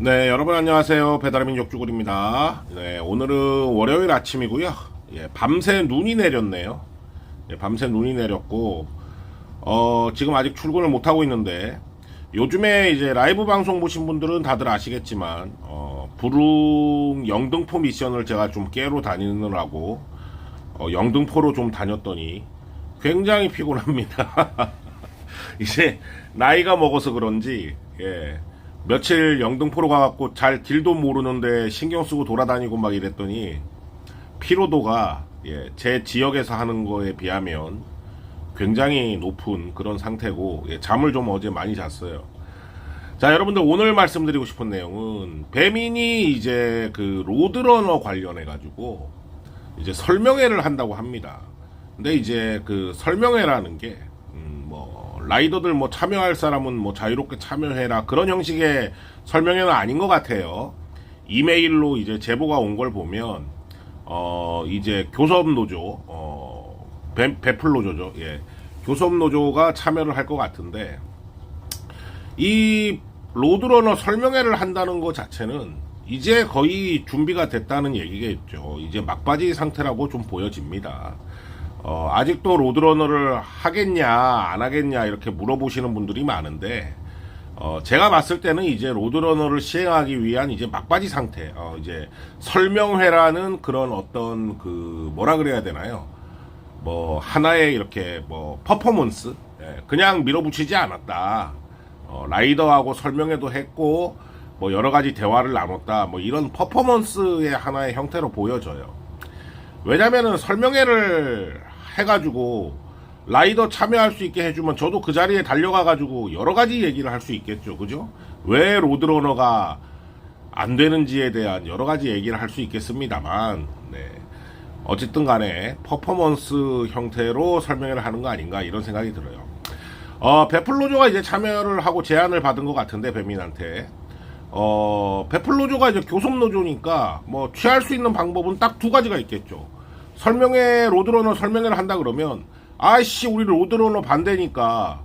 네, 여러분 안녕하세요. 배달의민족 쭈구리입니다. 네, 오늘은 월요일 아침이고요. 예, 밤새 눈이 내렸네요. 예, 밤새 눈이 내렸고, 지금 아직 출근을 못하고 있는데, 요즘에 이제 라이브 방송 보신 분들은 다들 아시겠지만, 부릉 영등포 미션을 제가 좀 깨러 다니느라고, 영등포로 좀 다녔더니, 굉장히 피곤합니다. 이제, 나이가 먹어서 그런지, 예. 며칠 영등포로 가갖고 잘 길도 모르는데 신경 쓰고 돌아다니고 막 이랬더니 피로도가 제 지역에서 하는 거에 비하면 굉장히 높은 그런 상태고 잠을 좀 어제 많이 잤어요. 자, 여러분들 오늘 말씀드리고 싶은 내용은 배민이 이제 그 로드러너 관련해 가지고 이제 설명회를 한다고 합니다. 근데 이제 그 설명회라는 게 라이더들 뭐 참여할 사람은 뭐 자유롭게 참여해라 그런 형식의 설명회는 아닌 것 같아요. 이메일로 이제 제보가 온 걸 보면 이제 교섭 노조 배플 노조죠. 예. 교섭 노조가 참여를 할 것 같은데 이 로드러너 설명회를 한다는 것 자체는 이제 거의 준비가 됐다는 얘기겠죠. 이제 막바지 상태라고 좀 보여집니다. 아직도 로드러너를 하겠냐, 안 하겠냐, 이렇게 물어보시는 분들이 많은데, 제가 봤을 때는 이제 로드러너를 시행하기 위한 이제 막바지 상태, 이제 설명회라는 그런 어떤 뭐라 그래야 되나요? 뭐, 하나의 이렇게 퍼포먼스? 그냥 밀어붙이지 않았다. 라이더하고 설명회도 했고, 뭐, 여러 가지 대화를 나눴다. 뭐, 이런 퍼포먼스의 하나의 형태로 보여져요. 왜냐면은 설명회를 해가지고 라이더 참여할 수 있게 해주면 저도 그 자리에 달려가가지고 여러 가지 얘기를 할 수 있겠죠. 그죠? 왜 로드러너가 안 되는지에 대한 여러 가지 얘기를 할 수 있겠습니다만, 네. 어쨌든 간에 퍼포먼스 형태로 설명회를 하는 거 아닌가 이런 생각이 들어요. 베플로조가 이제 참여를 하고 제안을 받은 것 같은데, 배민한테. 베플로조가 이제 교섭노조니까 뭐 취할 수 있는 방법은 딱 두 가지가 있겠죠. 설명회, 로드러너 설명회를 한다 그러면 아이씨 우리 로드러너 반대니까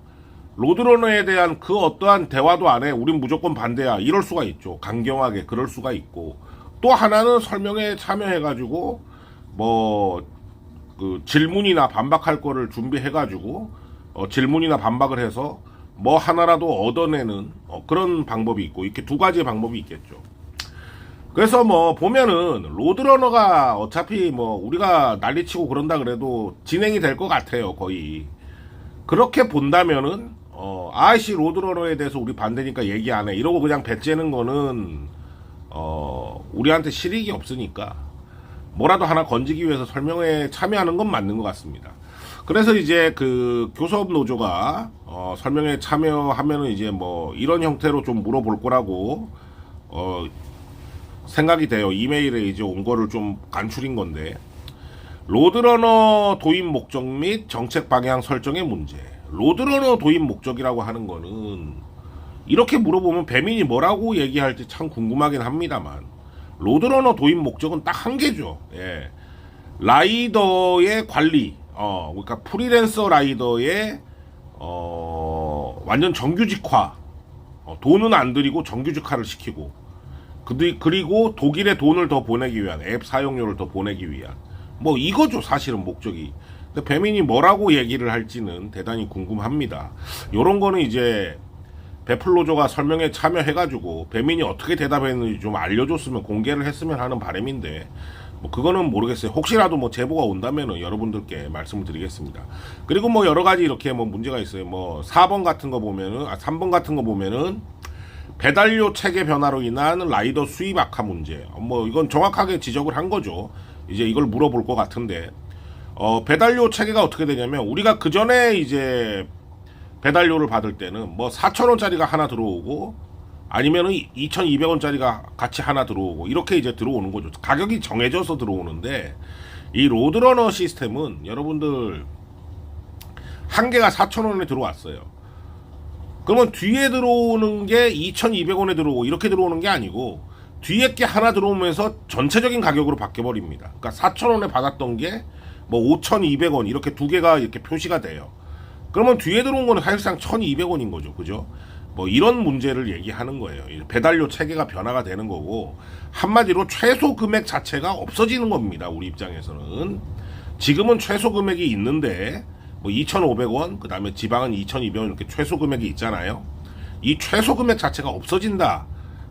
로드러너에 대한 그 어떠한 대화도 안 해. 우린 무조건 반대야. 이럴 수가 있죠. 강경하게 그럴 수가 있고, 또 하나는 설명회에 참여해가지고 질문이나 반박할 거를 준비해가지고 질문이나 반박을 해서 뭐 하나라도 얻어내는 그런 방법이 있고, 이렇게 두 가지의 방법이 있겠죠. 그래서 뭐 보면은 로드러너가 어차피 뭐 우리가 난리치고 그런다 그래도 진행이 될 것 같아요. 거의 그렇게 본다면은 아이씨 로드러너에 대해서 우리 반대니까 얘기 안 해 이러고 그냥 배째는 거는 우리한테 실익이 없으니까 뭐라도 하나 건지기 위해서 설명회에 참여하는 건 맞는 것 같습니다. 그래서 이제 그 교섭 노조가 설명회에 참여하면은 이제 뭐 이런 형태로 좀 물어볼 거라고 생각이 돼요. 이메일에 이제 온 거를 좀 간추린 건데, 로드러너 도입 목적 및 정책 방향 설정의 문제. 로드러너 도입 목적이라고 하는 거는 이렇게 물어보면 배민이 뭐라고 얘기할지 참 궁금하긴 합니다만, 로드러너 도입 목적은 딱 한 개죠. 예. 라이더의 관리, 그러니까 프리랜서 라이더의 완전 정규직화, 돈은 안 들이고 정규직화를 시키고, 그리고 독일에 돈을 더 보내기 위한, 앱 사용료를 더 보내기 위한, 뭐 이거죠 사실은 목적이. 근데 배민이 뭐라고 얘기를 할지는 대단히 궁금합니다. 요런 거는 이제 베플로조가 설명에 참여해가지고 배민이 어떻게 대답했는지 좀 알려줬으면, 공개를 했으면 하는 바람인데, 뭐 그거는 모르겠어요. 혹시라도 뭐 제보가 온다면은 여러분들께 말씀을 드리겠습니다. 그리고 뭐 여러 가지 이렇게 뭐 문제가 있어요. 뭐 4번 같은 거 보면은, 3번 같은 거 보면은 배달료 체계 변화로 인한 라이더 수입 악화 문제. 뭐 이건 정확하게 지적을 한 거죠. 이제 이걸 물어볼 것 같은데, 배달료 체계가 어떻게 되냐면, 우리가 그 전에 이제 배달료를 받을 때는 뭐 4,000원짜리가 하나 들어오고, 아니면은 2,200원짜리가 같이 하나 들어오고, 이렇게 이제 들어오는 거죠. 가격이 정해져서 들어오는데, 이 로드러너 시스템은 여러분들 한 개가 4,000원에 들어왔어요. 그러면 뒤에 들어오는 게 2,200원에 들어오고 이렇게 들어오는 게 아니고, 뒤에 게 하나 들어오면서 전체적인 가격으로 바뀌어버립니다. 그러니까 4,000원에 받았던 게 뭐 5,200원 이렇게 두 개가 이렇게 표시가 돼요. 그러면 뒤에 들어온 거는 사실상 1,200원인 거죠. 그죠? 뭐 이런 문제를 얘기하는 거예요. 배달료 체계가 변화가 되는 거고, 한마디로 최소 금액 자체가 없어지는 겁니다. 우리 입장에서는. 지금은 최소 금액이 있는데 뭐 2,500원, 그 다음에 지방은 2,200원 이렇게 최소 금액이 있잖아요. 이 최소 금액 자체가 없어진다.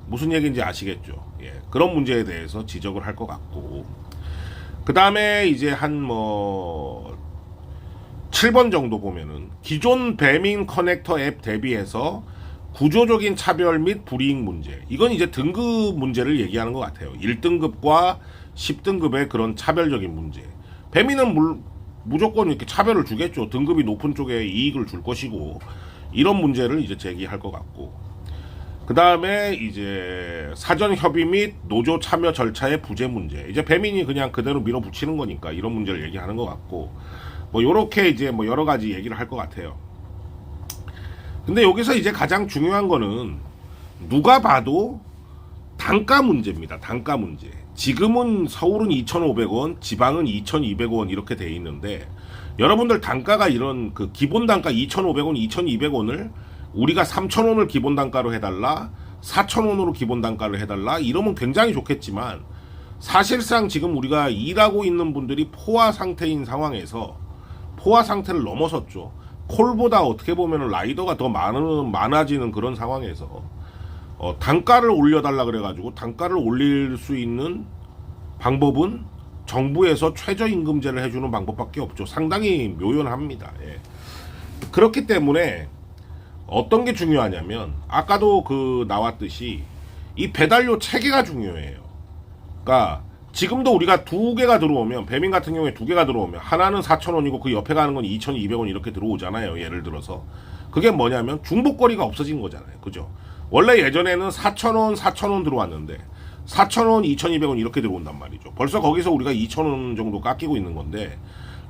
무슨 얘기인지 아시겠죠? 예, 그런 문제에 대해서 지적을 할 것 같고, 그 다음에 이제 한 뭐 7번 정도 보면은 기존 배민 커넥터 앱 대비해서 구조적인 차별 및 불이익 문제. 이건 이제 등급 문제를 얘기하는 것 같아요. 1등급과 10등급의 그런 차별적인 문제. 배민은 무조건 이렇게 차별을 주겠죠. 등급이 높은 쪽에 이익을 줄 것이고, 이런 문제를 이제 제기할 것 같고, 그 다음에 이제 사전 협의 및 노조 참여 절차의 부재 문제. 이제 배민이 그냥 그대로 밀어붙이는 거니까 이런 문제를 얘기하는 것 같고, 뭐 요렇게 이제 뭐 여러 가지 얘기를 할 것 같아요. 근데 여기서 이제 가장 중요한 거는 누가 봐도 단가 문제입니다. 단가 문제. 지금은 서울은 2,500원, 지방은 2,200원 이렇게 돼 있는데, 여러분들 단가가 이런 그 기본 단가 2,500원, 2,200원을 우리가 3,000원을 기본 단가로 해달라, 4,000원으로 기본 단가를 해달라 이러면 굉장히 좋겠지만, 사실상 지금 우리가 일하고 있는 분들이 포화 상태인 상황에서, 포화 상태를 넘어섰죠. 콜보다 어떻게 보면 라이더가 더 많아지는 그런 상황에서 단가를 올려달라 그래가지고 단가를 올릴 수 있는 방법은 정부에서 최저임금제를 해주는 방법밖에 없죠. 상당히 묘연합니다. 예. 그렇기 때문에 어떤 게 중요하냐면, 아까도 그 나왔듯이 이 배달료 체계가 중요해요. 그러니까 지금도 우리가 두 개가 들어오면, 배민 같은 경우에 두 개가 들어오면 하나는 4,000원이고 그 옆에 가는 건 2,200원 이렇게 들어오잖아요. 예를 들어서 그게 뭐냐면 중복거리가 없어진 거잖아요. 그죠? 원래 예전에는 4,000원 4,000원 들어왔는데 4,000원 2,200원 이렇게 들어온단 말이죠. 벌써 거기서 우리가 2,000원 정도 깎이고 있는 건데,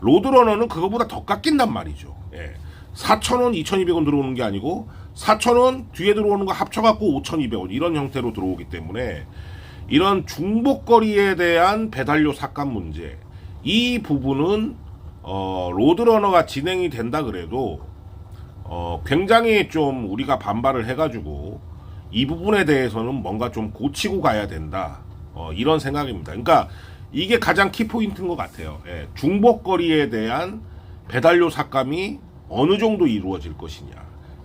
로드러너는 그거보다 더 깎인단 말이죠. 예. 4,000원 2,200원 들어오는 게 아니고 4,000원 뒤에 들어오는 거 합쳐갖고 5,200원 이런 형태로 들어오기 때문에, 이런 중복거리에 대한 배달료 삭감 문제, 이 부분은 로드러너가 진행이 된다 그래도 굉장히 좀 우리가 반발을 해가지고 이 부분에 대해서는 뭔가 좀 고치고 가야 된다, 이런 생각입니다. 그러니까 이게 가장 키포인트인 것 같아요. 예, 중복거리에 대한 배달료 삭감이 어느 정도 이루어질 것이냐,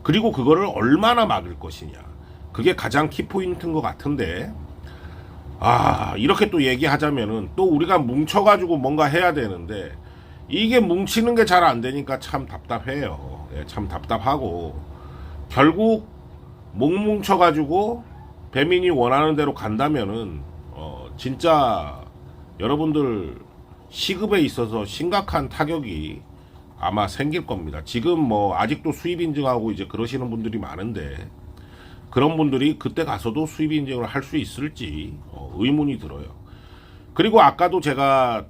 그리고 그거를 얼마나 막을 것이냐, 그게 가장 키포인트인 것 같은데, 이렇게 또 얘기하자면은 또 우리가 뭉쳐가지고 뭔가 해야 되는데, 이게 뭉치는 게 잘 안 되니까 참 답답해요. 예, 참 답답하고, 결국 목 뭉쳐가지고 배민이 원하는 대로 간다면은 진짜 여러분들 시급에 있어서 심각한 타격이 아마 생길 겁니다. 지금 뭐 아직도 수입 인증하고 이제 그러시는 분들이 많은데, 그런 분들이 그때 가서도 수입 인증을 할 수 있을지 의문이 들어요. 그리고 아까도 제가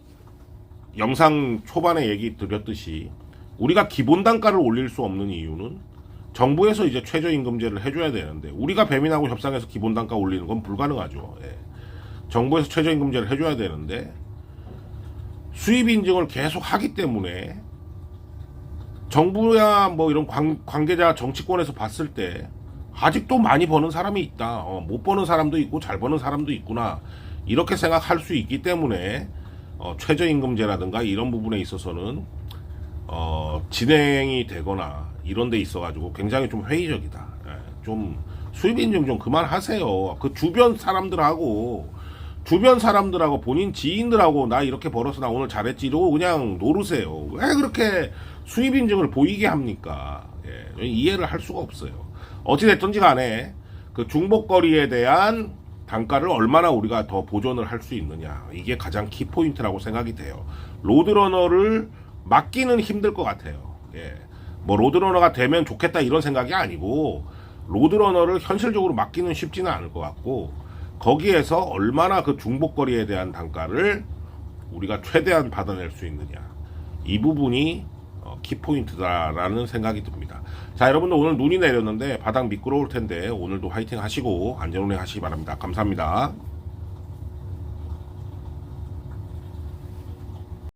영상 초반에 얘기 드렸듯이, 우리가 기본 단가를 올릴 수 없는 이유는 정부에서 이제 최저임금제를 해줘야 되는데, 우리가 배민하고 협상해서 기본 단가 올리는 건 불가능하죠. 예. 정부에서 최저임금제를 해줘야 되는데 수입 인증을 계속 하기 때문에, 정부야 뭐 이런 관계자 정치권에서 봤을 때 아직도 많이 버는 사람이 있다, 못 버는 사람도 있고 잘 버는 사람도 있구나, 이렇게 생각할 수 있기 때문에 최저임금제라든가 이런 부분에 있어서는 진행이 되거나 이런 데 있어 가지고 굉장히 좀 회의적이다. 예, 좀 수입 인증 좀 그만하세요. 그 주변 사람들하고 본인 지인들하고 나 이렇게 벌어서 나 오늘 잘했지 이러고 그냥 노르세요. 왜 그렇게 수입 인증을 보이게 합니까? 예, 이해를 할 수가 없어요. 어찌됐든지 간에 그 중복거리에 대한 단가를 얼마나 우리가 더 보존을 할 수 있느냐, 이게 가장 키포인트라고 생각이 돼요. 로드러너를 막기는 힘들 것 같아요. 예. 뭐 로드러너가 되면 좋겠다 이런 생각이 아니고, 로드러너를 현실적으로 막기는 쉽지는 않을 것 같고, 거기에서 얼마나 그 중복거리에 대한 단가를 우리가 최대한 받아낼 수 있느냐, 이 부분이 키포인트다라는 생각이 듭니다. 자, 여러분들 오늘 눈이 내렸는데 바닥 미끄러울 텐데 오늘도 화이팅 하시고 안전운행 하시기 바랍니다. 감사합니다.